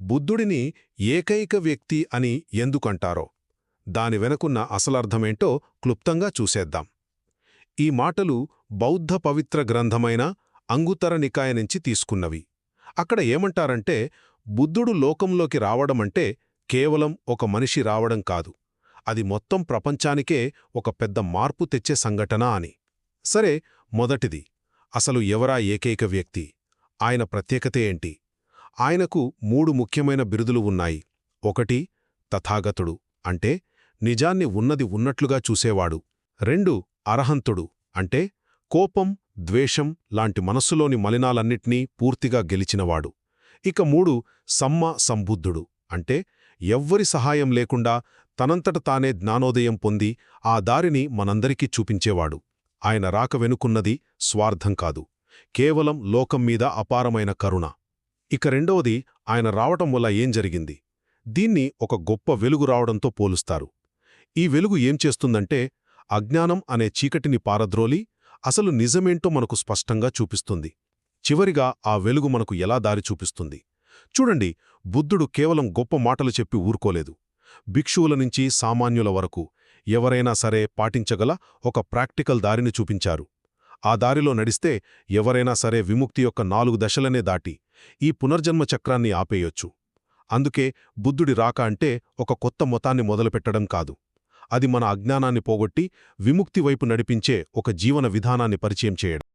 బుద్ధుడిని ఏకైక వ్యక్తి అని ఎందుకంటారో దాని వెనుకున్న అసలర్థమేంటో క్లుప్తంగా చూసేద్దాం. ఈ మాటలు బౌద్ధ పవిత్ర గ్రంథమైన అంగుత్తర నికాయ నుంచి తీసుకున్నవి. అక్కడ ఏమంటారంటే, బుద్ధుడు లోకంలోకి రావడమంటే కేవలం ఒక మనిషి రావడం కాదు, అది మొత్తం ప్రపంచానికే ఒక పెద్ద మార్పు తెచ్చే సంఘటన అని. సరే, మొదటిది, అసలు ఎవరా ఏకైక వ్యక్తి? ఆయన ప్రత్యేకత ఏంటి? ఆయనకు 3 ముఖ్యమైన బిరుదులు ఉన్నాయి. 1 తథాగతుడు, అంటే నిజాన్ని ఉన్నది ఉన్నట్లుగా చూసేవాడు. 2 అరహంతుడు, అంటే కోపం, ద్వేషం లాంటి మనస్సులోని మలినాలన్నిటినీ పూర్తిగా గెలిచినవాడు. ఇక 3 సమ్మ సంబుద్ధుడు, అంటే ఎవ్వరి సహాయం లేకుండా తనంతట తానే జ్ఞానోదయం పొంది ఆ దారిని మనందరికీ చూపించేవాడు. ఆయన రాక వెనుకున్నది స్వార్థం కాదు, కేవలం లోకం మీద అపారమైన కరుణ. ఇక రెండవది, ఆయన రావటం వల్ల ఏం జరిగింది? దీన్ని ఒక గొప్ప వెలుగు రావడంతో పోలుస్తారు. ఈ వెలుగు ఏం చేస్తుందంటే, అజ్ఞానం అనే చీకటిని పారద్రోలి అసలు నిజమేంటో మనకు స్పష్టంగా చూపిస్తుంది. చివరిగా ఆ వెలుగు మనకు ఎలా దారి చూపిస్తుంది? చూడండి, బుద్ధుడు కేవలం గొప్ప మాటలు చెప్పి ఊరుకోలేదు. భిక్షువుల నుంచి సామాన్యుల వరకు ఎవరైనా సరే పాటించగల ఒక ప్రాక్టికల్ దారిని చూపించారు. ఆ దారిలో నడిస్తే ఎవరైనా సరే విముక్తి యొక్క 4 దశలనే దాటి ఈ పునర్జన్మ చక్రాన్ని ఆపేయొచ్చు. అందుకే బుద్ధుడి రాక అంటే ఒక కొత్త మతాన్ని మొదలుపెట్టడం కాదు, అది మన అజ్ఞానాన్ని పోగొట్టి విముక్తి వైపు నడిపించే ఒక జీవన విధానాన్ని పరిచయం చేయడం.